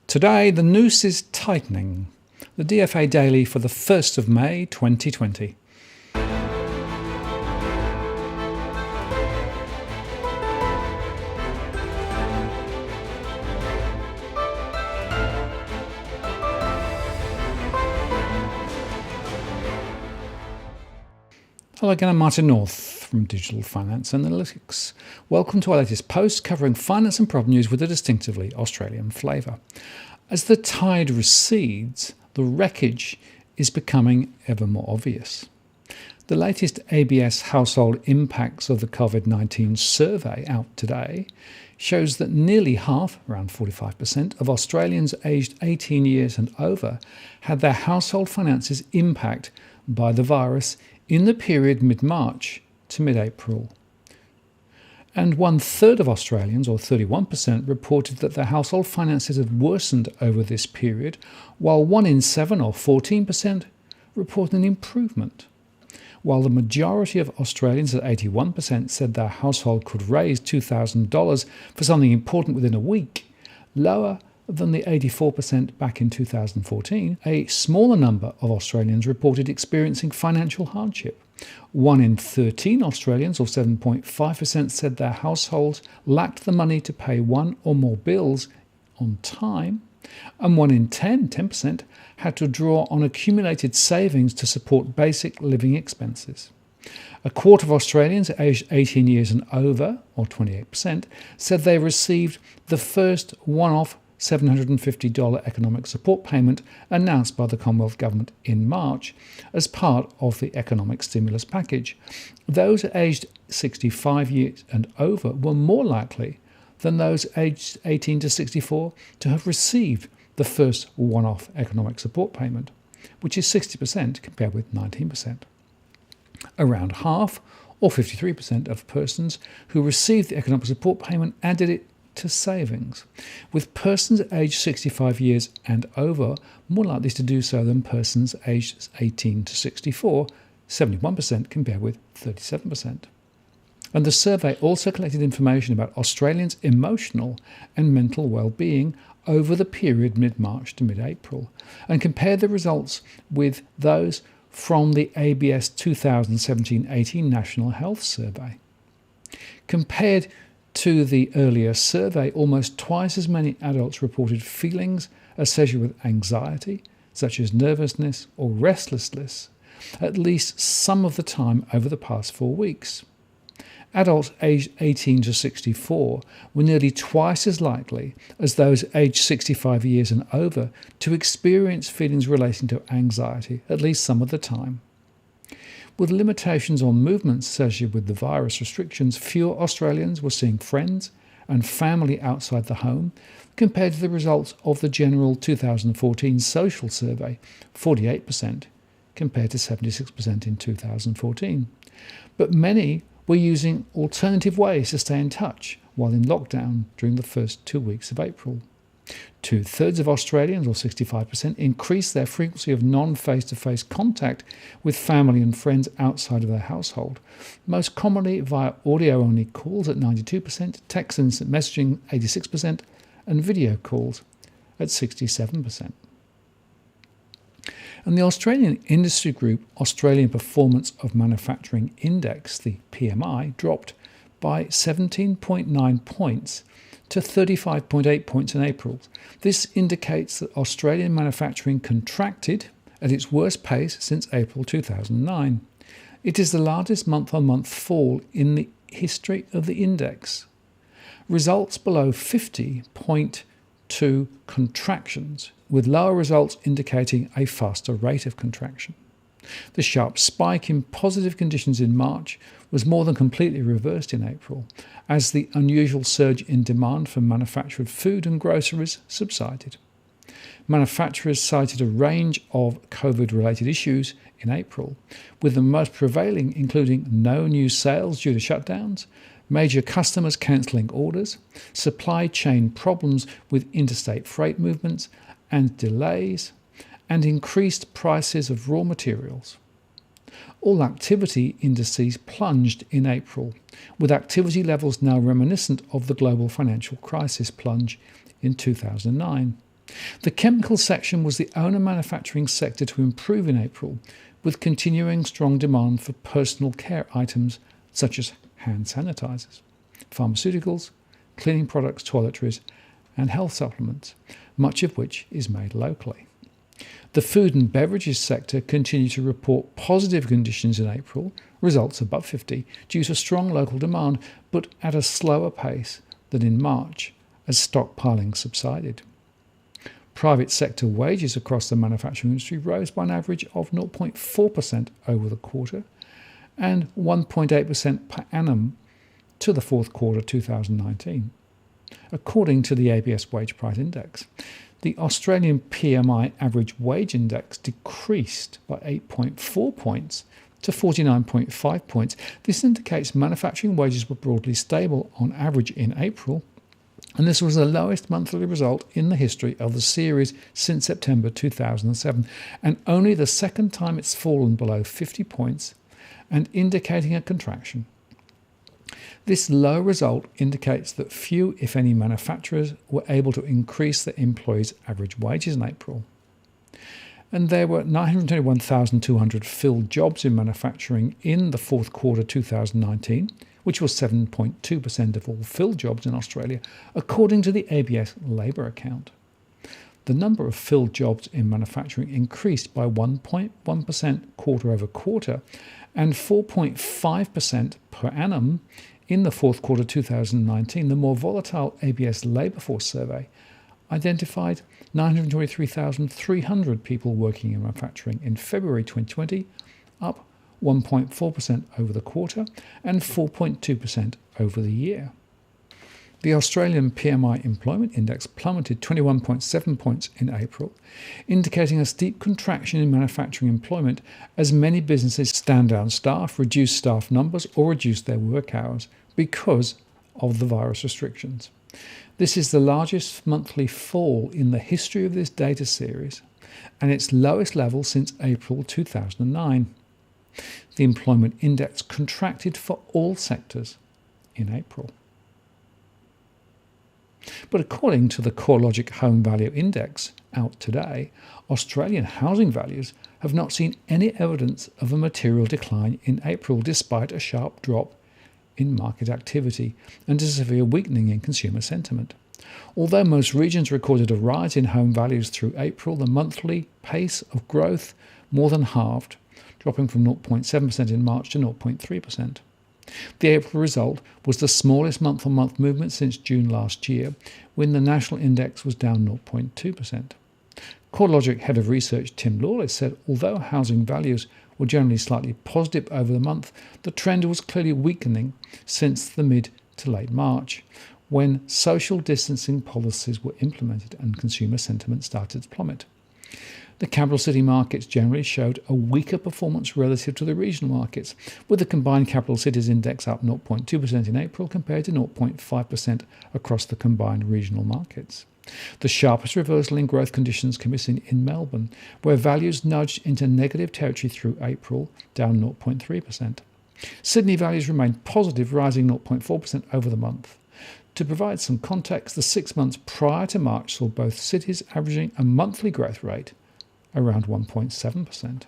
Today, the noose is tightening. The DFA Daily for the 1st of May 2020. Hello again, I'm Martin North from Digital Finance Analytics. Welcome to our latest post covering finance and prop news with a distinctively Australian flavour. As the tide recedes, the wreckage is becoming ever more obvious. The latest ABS household impacts of the COVID-19 survey out today shows that nearly half, around 45%, of Australians aged 18 years and over had their household finances impacted by the virus in the period mid-March to mid-April. And 1/3 of Australians, or 31%, reported that their household finances had worsened over this period, while 1 in 7, or 14%, reported an improvement. While the majority of Australians, at 81%, said their household could raise $2,000 for something important within a week, lower than the 84% back in 2014, a smaller number of Australians reported experiencing financial hardship. 1 in 13 Australians, or 7.5%, said their households lacked the money to pay one or more bills on time, and 1 in 10% had to draw on accumulated savings to support basic living expenses. A quarter of Australians aged 18 years and over, or 28%, said they received the first one-off $750 economic support payment announced by the Commonwealth Government in March as part of the economic stimulus package. Those aged 65 years and over were more likely than those aged 18 to 64 to have received the first one-off economic support payment, which is 60% compared with 19%. Around half, or 53%, of persons who received the economic support payment added it to savings, with persons aged 65 years and over more likely to do so than persons aged 18 to 64, 71% compared with 37%. And the survey also collected information about Australians' emotional and mental well-being over the period mid-March to mid-April, and compared the results with those from the ABS 2017-18 National Health Survey. Compared to the earlier survey, almost twice as many adults reported feelings associated with anxiety, such as nervousness or restlessness, at least some of the time over the past 4 weeks. Adults aged 18 to 64 were nearly twice as likely as those aged 65 years and over to experience feelings relating to anxiety at least some of the time. With limitations on movements associated with the virus restrictions, fewer Australians were seeing friends and family outside the home compared to the results of the general 2014 social survey, 48% compared to 76% in 2014. But many were using alternative ways to stay in touch while in lockdown during the first 2 weeks of April. 2/3 of Australians, or 65%, increased their frequency of non-face-to-face contact with family and friends outside of their household, most commonly via audio-only calls at 92%, text and instant messaging 86%, and video calls at 67%. And the Australian industry group Australian Performance of Manufacturing Index, the PMI, dropped by 17.9 points to 35.8 points in April. This indicates that Australian manufacturing contracted at its worst pace since April 2009. It is the largest month-on-month fall in the history of the index. Results below 50 point to contractions, with lower results indicating a faster rate of contraction. The sharp spike in positive conditions in March was more than completely reversed in April, as the unusual surge in demand for manufactured food and groceries subsided. Manufacturers cited a range of COVID-related issues in April, with the most prevailing including no new sales due to shutdowns, major customers cancelling orders, supply chain problems with interstate freight movements and delays, and increased prices of raw materials. All activity indices plunged in April, with activity levels now reminiscent of the global financial crisis plunge in 2009. The chemical section was the only manufacturing sector to improve in April, with continuing strong demand for personal care items such as hand sanitisers, pharmaceuticals, cleaning products, toiletries and health supplements, much of which is made locally. The food and beverages sector continued to report positive conditions in April, results above 50, due to strong local demand, but at a slower pace than in March as stockpiling subsided. Private sector wages across the manufacturing industry rose by an average of 0.4% over the quarter and 1.8% per annum to the fourth quarter 2019. According to the ABS Wage Price Index, the Australian PMI average wage index decreased by 8.4 points to 49.5 points. This indicates manufacturing wages were broadly stable on average in April, and this was the lowest monthly result in the history of the series since September 2007, and only the second time it's fallen below 50 points and indicating a contraction. This low result indicates that few, if any, manufacturers were able to increase their employees' average wages in April. And there were 921,200 filled jobs in manufacturing in the fourth quarter 2019, which was 7.2% of all filled jobs in Australia, according to the ABS labour account. The number of filled jobs in manufacturing increased by 1.1% quarter over quarter and 4.5% per annum in the fourth quarter 2019. The more volatile ABS labour force survey identified 923,300 people working in manufacturing in February 2020, up 1.4% over the quarter and 4.2% over the year. The Australian PMI employment index plummeted 21.7 points in April, indicating a steep contraction in manufacturing employment as many businesses stand down staff, reduce staff numbers or reduce their work hours because of the virus restrictions. This is the largest monthly fall in the history of this data series and its lowest level since April 2009. The employment index contracted for all sectors in April. But according to the CoreLogic Home Value Index out today, Australian housing values have not seen any evidence of a material decline in April, despite a sharp drop in market activity and a severe weakening in consumer sentiment. Although most regions recorded a rise in home values through April, the monthly pace of growth more than halved, dropping from 0.7% in March to 0.3%. The April result was the smallest month-on-month movement since June last year, when the national index was down 0.2%. CoreLogic Head of Research Tim Lawless said although housing values were generally slightly positive over the month, the trend was clearly weakening since the mid to late March, when social distancing policies were implemented and consumer sentiment started to plummet. The capital city markets generally showed a weaker performance relative to the regional markets, with the combined capital cities index up 0.2% in April compared to 0.5% across the combined regional markets. The sharpest reversal in growth conditions can be seen in Melbourne, where values nudged into negative territory through April, down 0.3%. Sydney values remained positive, rising 0.4% over the month. To provide some context, the 6 months prior to March saw both cities averaging a monthly growth rate around 1.7%.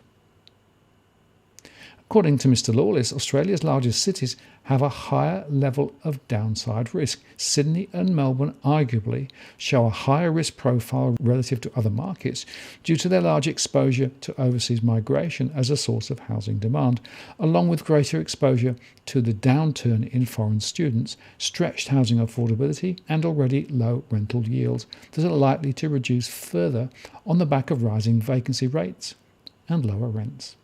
According to Mr. Lawless, Australia's largest cities have a higher level of downside risk. Sydney and Melbourne arguably show a higher risk profile relative to other markets due to their large exposure to overseas migration as a source of housing demand, along with greater exposure to the downturn in foreign students, stretched housing affordability and already low rental yields that are likely to reduce further on the back of rising vacancy rates and lower rents.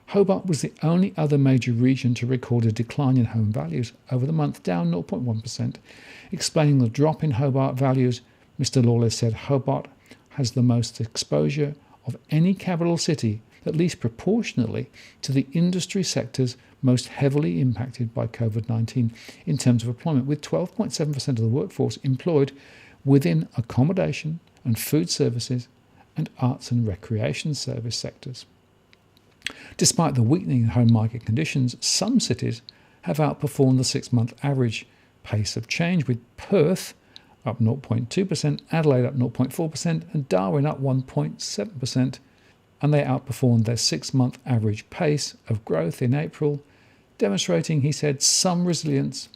Hobart was the only other major region to record a decline in home values over the month, down 0.1%. Explaining the drop in Hobart values, Mr. Lawless said Hobart has the most exposure of any capital city, at least proportionally, to the industry sectors most heavily impacted by COVID-19 in terms of employment, with 12.7% of the workforce employed within accommodation and food services and arts and recreation service sectors. Despite the weakening in home market conditions, some cities have outperformed the 6-month average pace of change, with Perth up 0.2%, Adelaide up 0.4%, and Darwin up 1.7%, and they outperformed their 6-month average pace of growth in April, demonstrating, he said, some resilience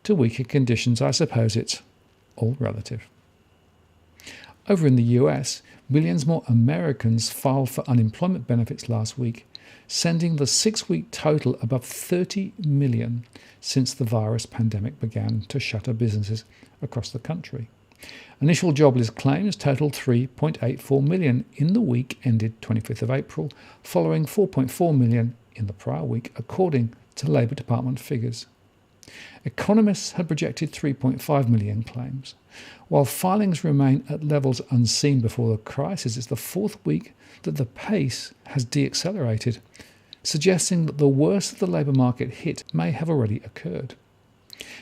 to weaker conditions. I suppose it's all relative. Over in the US, millions more Americans filed for unemployment benefits last week, sending the 6-week total above 30 million since the virus pandemic began to shutter businesses across the country. Initial jobless claims totaled 3.84 million in the week ended 25th of April, following 4.4 million in the prior week, according to Labour Department figures. Economists had projected 3.5 million claims. While filings remain at levels unseen before the crisis, it's the 4th week that the pace has deaccelerated, suggesting that the worst of the labour market hit may have already occurred.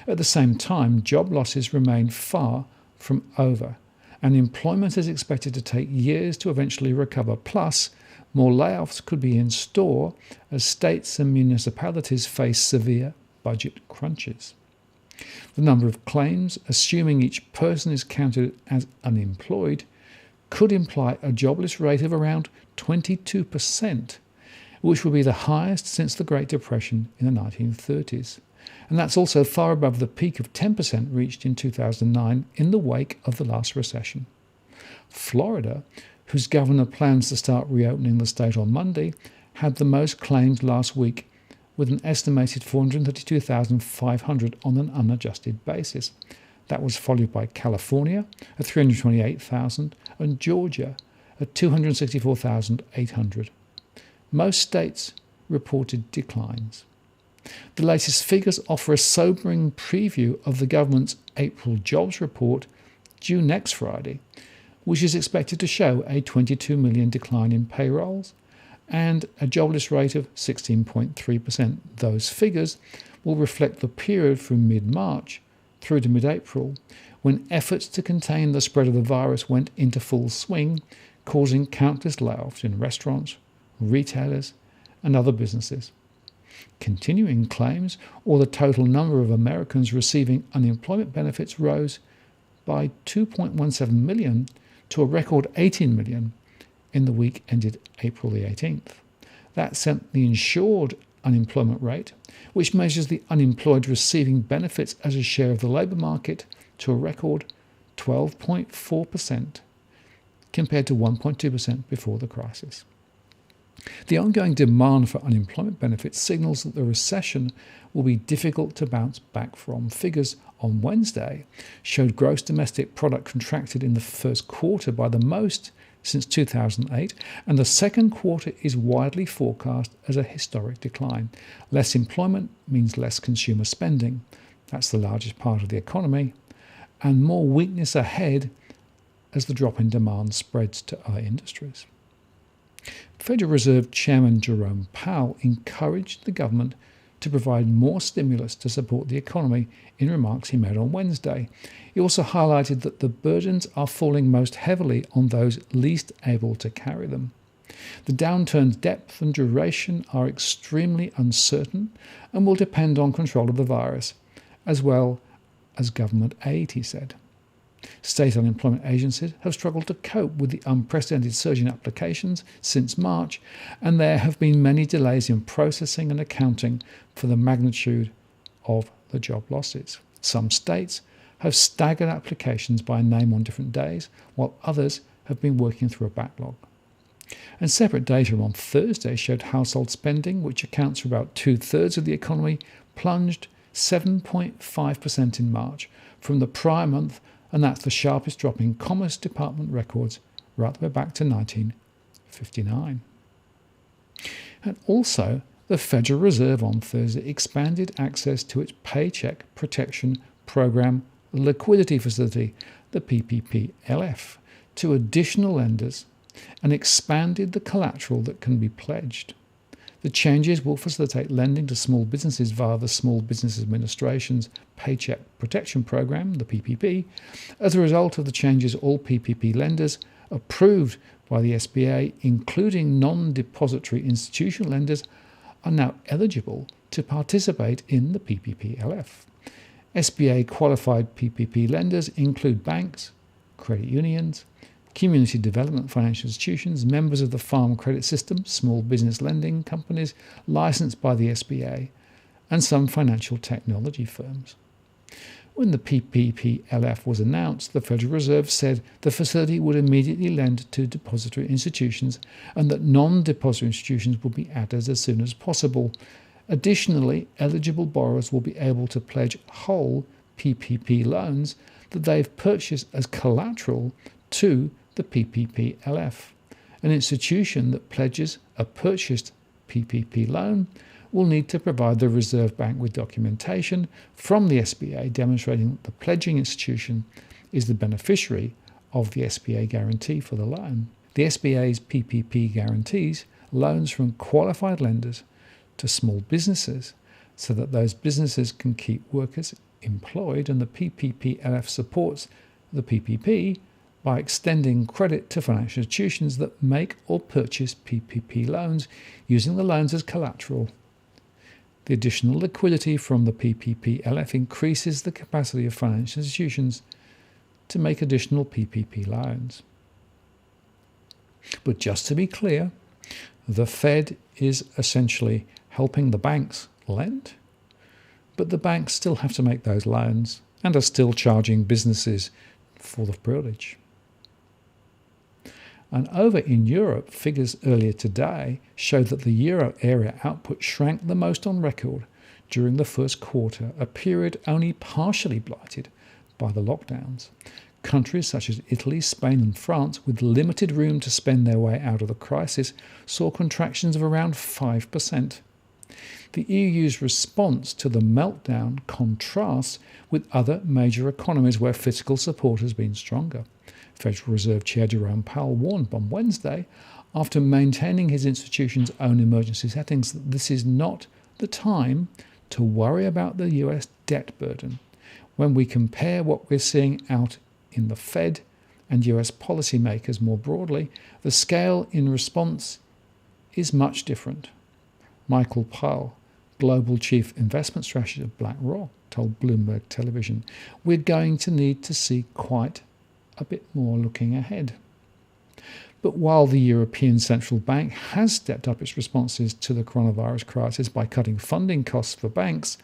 At the same time, job losses remain far from over, and employment is expected to take years to eventually recover. Plus, more layoffs could be in store as states and municipalities face severe budget crunches. The number of claims, assuming each person is counted as unemployed, could imply a jobless rate of around 22%, which would be the highest since the Great Depression in the 1930s. And that's also far above the peak of 10% reached in 2009 in the wake of the last recession. Florida, whose governor plans to start reopening the state on Monday, had the most claims last week, with an estimated 432,500 on an unadjusted basis. That was followed by California at 328,000 and Georgia at 264,800. Most states reported declines. The latest figures offer a sobering preview of the government's April jobs report due next Friday, which is expected to show a 22 million decline in payrolls and a jobless rate of 16.3%. Those figures will reflect the period from mid-March through to mid-April, when efforts to contain the spread of the virus went into full swing, causing countless layoffs in restaurants, retailers, and other businesses. Continuing claims, or the total number of Americans receiving unemployment benefits, rose by 2.17 million to a record 18 million in the week ended April the 18th. That sent the insured unemployment rate, which measures the unemployed receiving benefits as a share of the labour market, to a record 12.4%, compared to 1.2% before the crisis. The ongoing demand for unemployment benefits signals that the recession will be difficult to bounce back from. Figures on Wednesday showed gross domestic product contracted in the first quarter by the most since 2008, and the second quarter is widely forecast as a historic decline. Less employment means less consumer spending. That's the largest part of the economy, and more weakness ahead as the drop in demand spreads to other industries. Federal Reserve Chairman Jerome Powell encouraged the government to provide more stimulus to support the economy in remarks he made on Wednesday. He also highlighted that the burdens are falling most heavily on those least able to carry them. The downturn's depth and duration are extremely uncertain and will depend on control of the virus, as well as government aid, he said. State unemployment agencies have struggled to cope with the unprecedented surge in applications since March, and there have been many delays in processing and accounting for the magnitude of the job losses. Some states have staggered applications by name on different days, while others have been working through a backlog. And separate data on Thursday showed household spending, which accounts for about 2/3 of the economy, plunged 7.5% in March from the prior month, and that's the sharpest drop in Commerce Department records right the way back to 1959. And also, the Federal Reserve on Thursday expanded access to its Paycheck Protection Program liquidity facility, the PPP-LF, to additional lenders and expanded the collateral that can be pledged. The changes will facilitate lending to small businesses via the Small Business Administration's Paycheck Protection Program, the PPP. As a result of the changes, all PPP lenders approved by the SBA, including non-depository institutional lenders, are now eligible to participate in the PPP-LF. SBA qualified PPP lenders include banks, credit unions, community development financial institutions, members of the farm credit system, small business lending companies licensed by the SBA, and some financial technology firms. When the PPPLF was announced, the Federal Reserve said the facility would immediately lend to depository institutions and that non-depository institutions would be added as soon as possible. Additionally, eligible borrowers will be able to pledge whole PPP loans that they've purchased as collateral to the PPPLF. An institution that pledges a purchased PPP loan will need to provide the Reserve Bank with documentation from the SBA demonstrating that the pledging institution is the beneficiary of the SBA guarantee for the loan. The SBA's PPP guarantees loans from qualified lenders to small businesses so that those businesses can keep workers employed, and the PPPLF supports the PPP by extending credit to financial institutions that make or purchase PPP loans using the loans as collateral. The additional liquidity from the PPPLF increases the capacity of financial institutions to make additional PPP loans. But just to be clear, the Fed is essentially helping the banks lend, but the banks still have to make those loans and are still charging businesses for the privilege. And over in Europe, figures earlier today showed that the euro area output shrank the most on record during the first quarter, a period only partially blighted by the lockdowns. Countries such as Italy, Spain and France, with limited room to spend their way out of the crisis, saw contractions of around 5%. The EU's response to the meltdown contrasts with other major economies where fiscal support has been stronger. Federal Reserve Chair Jerome Powell warned on Wednesday, after maintaining his institution's own emergency settings, that this is not the time to worry about the US debt burden. When we compare what we're seeing out in the Fed and US policymakers more broadly, the scale in response is much different. Michael Powell, Global Chief Investment Strategist of BlackRock, told Bloomberg Television, "We're going to need to see quite a bit more looking ahead." But while the European Central Bank has stepped up its responses to the coronavirus crisis by cutting funding costs for banks,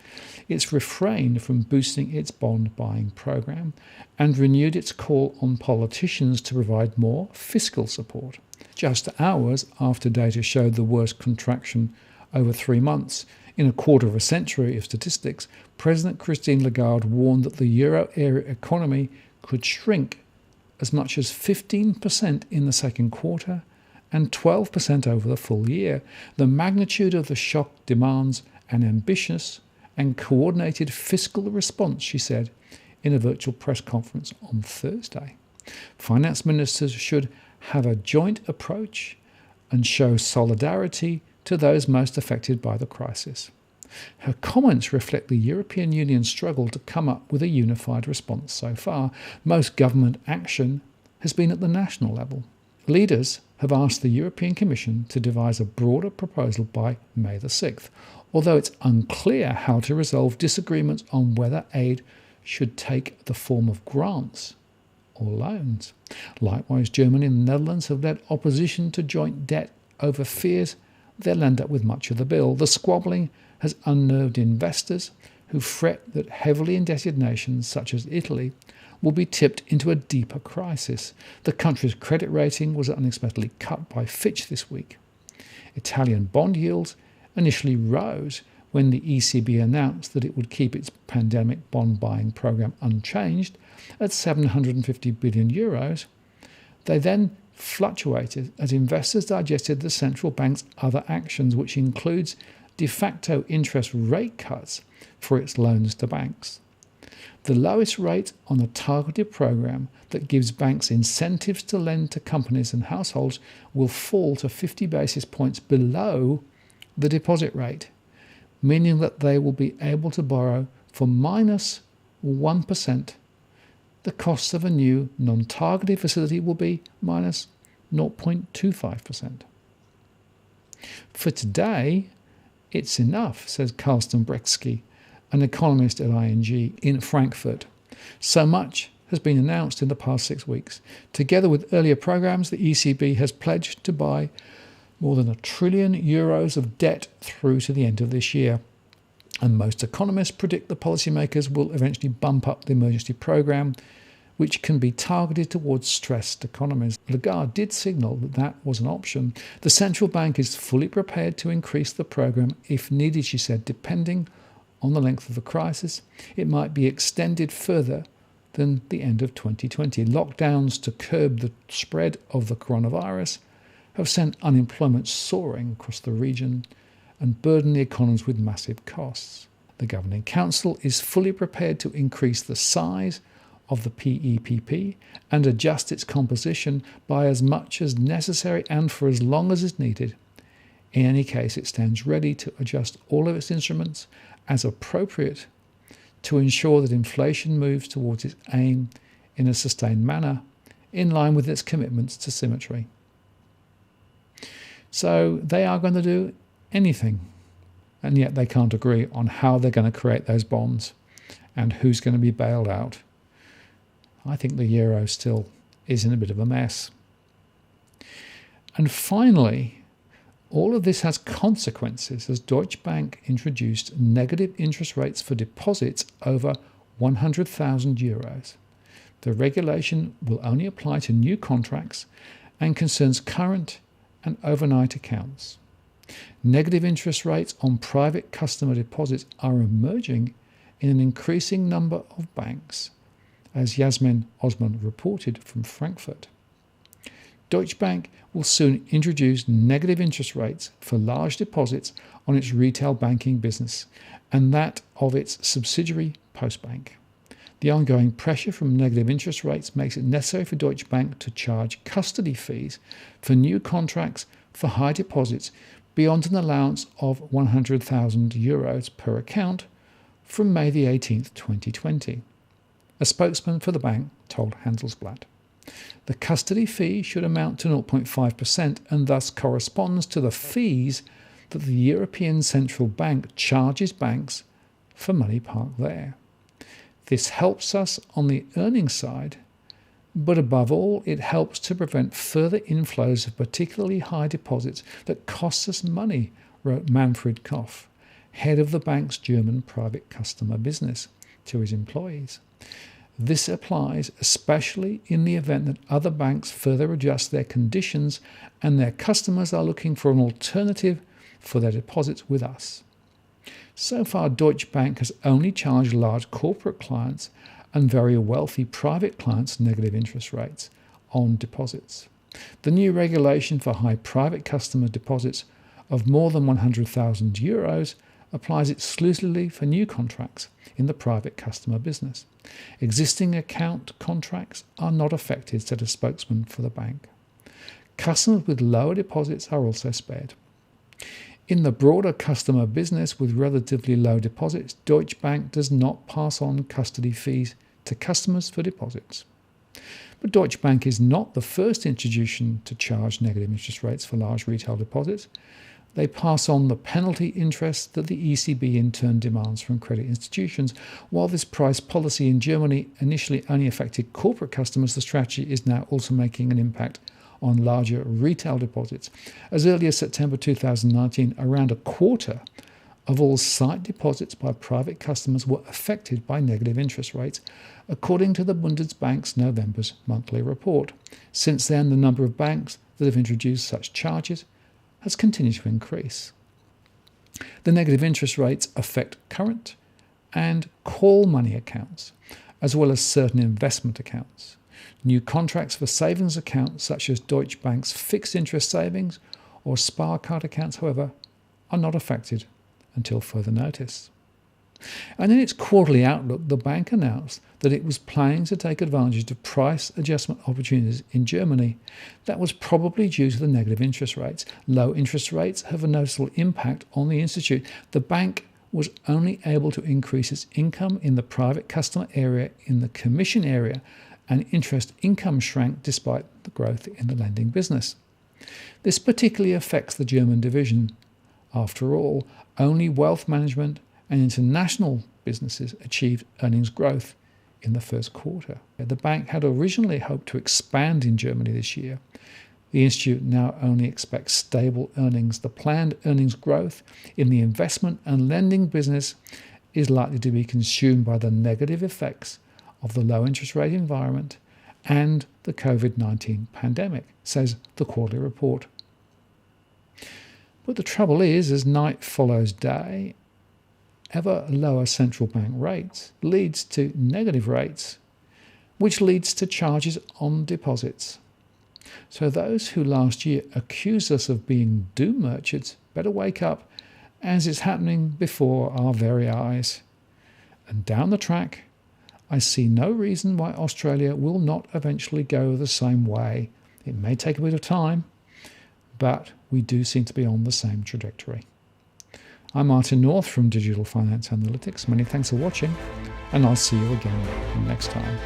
it's refrained from boosting its bond buying program and renewed its call on politicians to provide more fiscal support. Just hours after data showed the worst contraction over 3 months in a quarter of a century of statistics, President Christine Lagarde warned that the euro area economy could shrink as much as 15% in the second quarter and 12% over the full year. The magnitude of the shock demands an ambitious and coordinated fiscal response, she said in a virtual press conference on Thursday. Finance ministers should have a joint approach and show solidarity to those most affected by the crisis. Her comments reflect the European Union's struggle to come up with a unified response so far. Most government action has been at the national level. Leaders have asked the European Commission to devise a broader proposal by May the 6th, although it's unclear how to resolve disagreements on whether aid should take the form of grants or loans. Likewise, Germany and the Netherlands have led opposition to joint debt over fears they'll end up with much of the bill. The squabbling has unnerved investors who fret that heavily indebted nations such as Italy will be tipped into a deeper crisis. The country's credit rating was unexpectedly cut by Fitch this week. Italian bond yields initially rose when the ECB announced that it would keep its pandemic bond buying program unchanged at €750 billion. They then fluctuated as investors digested the central bank's other actions, which includes de facto interest rate cuts for its loans to banks. The lowest rate on a targeted program that gives banks incentives to lend to companies and households will fall to 50 basis points below the deposit rate, meaning that they will be able to borrow for minus 1%. The cost of a new non-targeted facility will be minus 0.25%. For today, it's enough, says Carsten Breksky, an economist at ING in Frankfurt. So much has been announced in the past 6 weeks. Together with earlier programmes, the ECB has pledged to buy more than €1 trillion of debt through to the end of this year. And most economists predict the policymakers will eventually bump up the emergency programme, which can be targeted towards stressed economies. Lagarde did signal that that was an option. The central bank is fully prepared to increase the programme if needed, she said, depending on the length of the crisis. It might be extended further than the end of 2020. Lockdowns to curb the spread of the coronavirus have sent unemployment soaring across the region and burdened the economies with massive costs. The Governing Council is fully prepared to increase the size of the PEPP and adjust its composition by as much as necessary and for as long as is needed. In any case, it stands ready to adjust all of its instruments as appropriate to ensure that inflation moves towards its aim in a sustained manner, in line with its commitments to symmetry. So they are going to do anything, and yet they can't agree on how they're going to create those bonds and who's going to be bailed out. I think the euro still is in a bit of a mess. And finally, all of this has consequences as Deutsche Bank introduced negative interest rates for deposits over €100,000. The regulation will only apply to new contracts and concerns current and overnight accounts. Negative interest rates on private customer deposits are emerging in an increasing number of banks, as Yasmin Osman reported from Frankfurt. Deutsche Bank will soon introduce negative interest rates for large deposits on its retail banking business and that of its subsidiary Postbank. The ongoing pressure from negative interest rates makes it necessary for Deutsche Bank to charge custody fees for new contracts for high deposits beyond an allowance of €100,000 per account from May the 18th, 2020. A spokesman for the bank told Handelsblatt. The custody fee should amount to 0.5% and thus corresponds to the fees that the European Central Bank charges banks for money parked there. This helps us on the earnings side, but above all, it helps to prevent further inflows of particularly high deposits that cost us money, wrote Manfred Koff, head of the bank's German private customer business, to his employees. This applies especially in the event that other banks further adjust their conditions and their customers are looking for an alternative for their deposits with us. So far, Deutsche Bank has only charged large corporate clients and very wealthy private clients negative interest rates on deposits. The new regulation for high private customer deposits of more than €100,000 applies exclusively for new contracts in the private customer business. Existing account contracts are not affected, said a spokesman for the bank. Customers with lower deposits are also spared. In the broader customer business with relatively low deposits, Deutsche Bank does not pass on custody fees to customers for deposits. But Deutsche Bank is not the first institution to charge negative interest rates for large retail deposits. They pass on the penalty interest that the ECB in turn demands from credit institutions. While this price policy in Germany initially only affected corporate customers, the strategy is now also making an impact on larger retail deposits. As early as September 2019, around a quarter of all sight deposits by private customers were affected by negative interest rates, according to the Bundesbank's November's monthly report. Since then, the number of banks that have introduced such charges has continued to increase. The negative interest rates affect current and call money accounts, as well as certain investment accounts. New contracts for savings accounts, such as Deutsche Bank's fixed interest savings or Sparcard accounts, however, are not affected until further notice. And in its quarterly outlook, the bank announced that it was planning to take advantage of price adjustment opportunities in Germany. That was probably due to the negative interest rates. Low interest rates have a noticeable impact on the institute. The bank was only able to increase its income in the private customer area in the commission area, and interest income shrank despite the growth in the lending business. This particularly affects the German division. After all, only wealth management and international businesses achieved earnings growth in the first quarter. The bank had originally hoped to expand in Germany this year. The institute now only expects stable earnings. The planned earnings growth in the investment and lending business is likely to be consumed by the negative effects of the low interest rate environment and the COVID-19 pandemic, says the quarterly report. But the trouble is, as night follows day, ever lower central bank rates leads to negative rates, which leads to charges on deposits. So those who last year accused us of being doom merchants better wake up, as it's happening before our very eyes. And down the track, I see no reason why Australia will not eventually go the same way. It may take a bit of time, but we do seem to be on the same trajectory. I'm Martin North from Digital Finance Analytics. Many thanks for watching, and I'll see you again next time.